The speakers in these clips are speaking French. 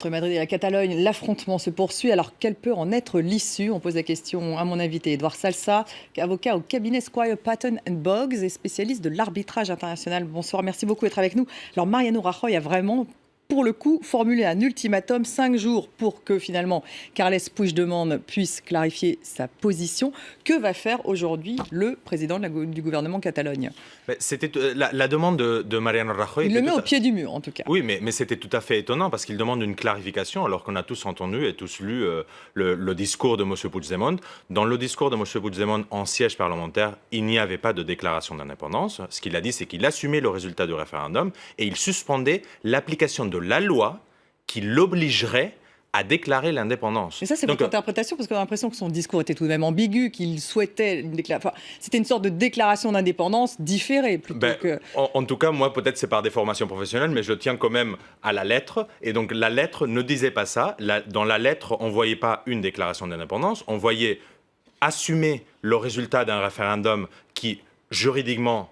Entre Madrid et la Catalogne, l'affrontement se poursuit. Alors, quelle peut en être l'issue? On pose la question à mon invité, Edouard Salsa, avocat au cabinet Squire Patton Boggs et spécialiste de l'arbitrage international. Bonsoir, merci beaucoup d'être avec nous. Alors, Mariano Rajoy a vraiment, pour le coup, formulé un ultimatum, 5 jours pour que finalement Carles Puigdemont puisse clarifier sa position. Que va faire aujourd'hui le président du gouvernement Catalogne? C'était la demande de Mariano Rajoy. Il le met au pied du mur, en tout cas. Oui, mais c'était tout à fait étonnant parce qu'il demande une clarification alors qu'on a tous entendu et tous lu le discours de M. Puigdemont. Dans le discours de M. Puigdemont en siège parlementaire, il n'y avait pas de déclaration d'indépendance. Ce qu'il a dit, c'est qu'il assumait le résultat du référendum et il suspendait l'application de la loi qui l'obligerait à déclarer l'indépendance. Mais ça, c'est votre interprétation, parce qu'on a l'impression que son discours était tout de même ambigu, qu'il souhaitait une déclaration. Enfin, c'était une sorte de déclaration d'indépendance différée plutôt que... En tout cas, moi, peut-être c'est par des formations professionnelles, mais je tiens quand même à la lettre. Et donc, la lettre ne disait pas ça. Dans la lettre, on ne voyait pas une déclaration d'indépendance. On voyait assumer le résultat d'un référendum qui, juridiquement,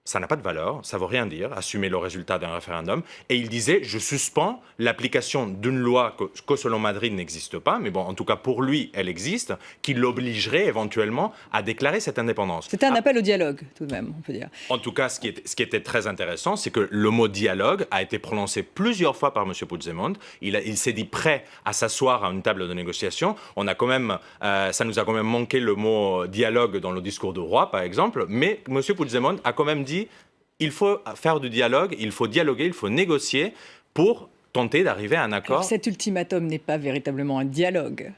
ça n'a pas de valeur, ça ne veut rien dire, assumer le résultat d'un référendum. Et il disait, je suspends l'application d'une loi que selon Madrid n'existe pas, mais bon, en tout cas pour lui, elle existe, qui l'obligerait éventuellement à déclarer cette indépendance. C'était un appel au dialogue, tout de même, on peut dire. En tout cas, ce qui était très intéressant, c'est que le mot dialogue a été prononcé plusieurs fois par M. Puigdemont. Il s'est dit prêt à s'asseoir à une table de négociation. On a quand même, ça nous a quand même manqué le mot dialogue dans le discours de roi, par exemple, mais M. Puigdemont a quand même dit il faut faire du dialogue, il faut dialoguer, il faut négocier pour tenter d'arriver à un accord. Alors, cet ultimatum n'est pas véritablement un dialogue.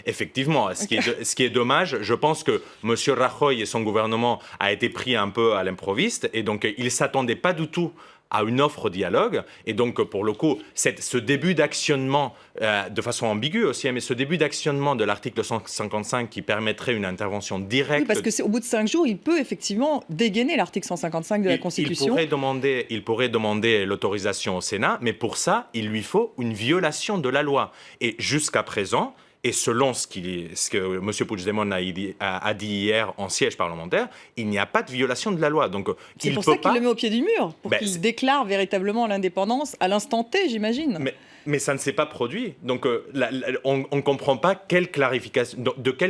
Effectivement, ce qui est dommage, je pense que M. Rajoy et son gouvernement a été pris un peu à l'improviste et donc ils ne s'attendaient pas du tout à une offre dialogue. Et donc, pour le coup, ce début d'actionnement, de façon ambiguë aussi, mais ce début d'actionnement de l'article 155 qui permettrait une intervention directe... Oui, parce qu'au bout de 5 jours, il peut effectivement dégainer l'article 155 de la Constitution. Il pourrait demander l'autorisation au Sénat, mais pour ça, il lui faut une violation de la loi. Et jusqu'à présent... Et selon ce que M. Puigdemont a dit hier en siège parlementaire, il n'y a pas de violation de la loi. Donc, c'est pour ça qu'il le met au pied du mur, pour qu'il déclare véritablement l'indépendance à l'instant T, j'imagine. Mais ça ne s'est pas produit. Donc, on ne comprend pas de quelle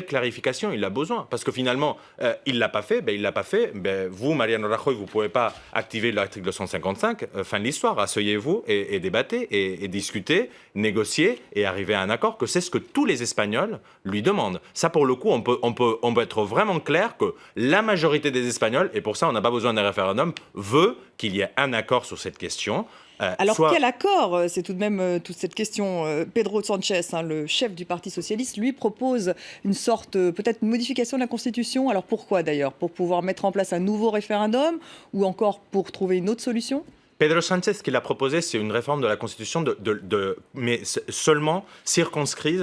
clarification il a besoin. Parce que finalement, il ne l'a pas fait. Il l'a pas fait. Vous, Mariano Rajoy, vous ne pouvez pas activer l'article 155. Fin de l'histoire. Asseyez-vous et débattez et discutez, négociez et arrivez à un accord, que c'est ce que tous les Espagnols lui demandent. Ça, pour le coup, on peut être vraiment clair que la majorité des Espagnols, et pour ça, on n'a pas besoin d'un référendum, veut qu'il y ait un accord sur cette question. Alors quel accord? C'est tout de même toute cette question. Pedro Sánchez, le chef du Parti socialiste, lui propose une sorte, peut-être une modification de la Constitution. Alors pourquoi d'ailleurs? Pour pouvoir mettre en place un nouveau référendum ou encore pour trouver une autre solution? Pedro Sánchez, ce qu'il a proposé, c'est une réforme de la Constitution, mais seulement circonscrite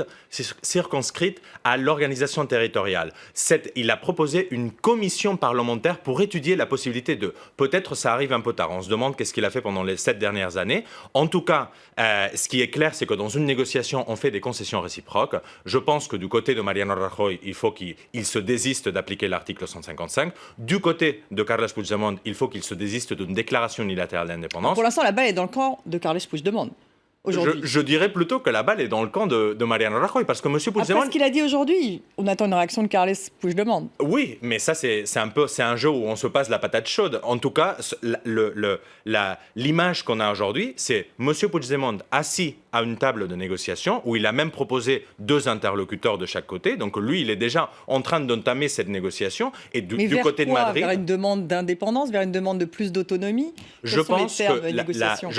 à l'organisation territoriale. Il a proposé une commission parlementaire pour étudier la possibilité de... Peut-être ça arrive un peu tard, on se demande qu'est-ce qu'il a fait pendant les 7 dernières années. En tout cas, ce qui est clair, c'est que dans une négociation, on fait des concessions réciproques. Je pense que du côté de Mariano Rajoy, il faut qu'il se désiste d'appliquer l'article 155. Du côté de Carles Puigdemont, il faut qu'il se désiste d'une déclaration unilatérale d'indépendance. Pour l'instant, la balle est dans le camp de Carles Puigdemont. Je dirais plutôt que la balle est dans le camp de Mariano Rajoy, parce que M. Puigdemont... Après ce qu'il a dit aujourd'hui, on attend une réaction de Carles Puigdemont. Oui, mais ça, c'est un jeu où on se passe la patate chaude. En tout cas, l'image qu'on a aujourd'hui, c'est M. Puigdemont assis à une table de négociation, où il a même proposé 2 interlocuteurs de chaque côté. Donc lui, il est déjà en train d'entamer cette négociation. Et du côté de Madrid... Vers une demande d'indépendance, vers une demande de plus d'autonomie? Je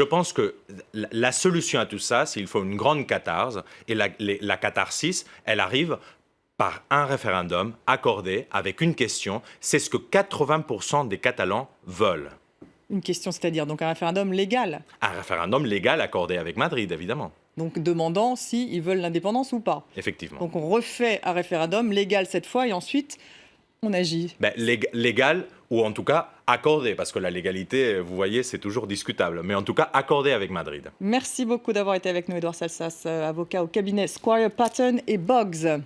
pense que la solution à tout ça, c'est qu'il faut une grande catharse. Et la catharsis, elle arrive par un référendum accordé avec une question. C'est ce que 80% des Catalans veulent. Une question, c'est-à-dire donc un référendum légal? Un référendum légal accordé avec Madrid, évidemment. Donc demandant s'ils veulent l'indépendance ou pas. Effectivement. Donc on refait un référendum légal cette fois et ensuite on agit. Légal ou en tout cas accordé, parce que la légalité, vous voyez, c'est toujours discutable. Mais en tout cas accordé avec Madrid. Merci beaucoup d'avoir été avec nous, Edouard Salsas, avocat au cabinet Squire Patton Boggs.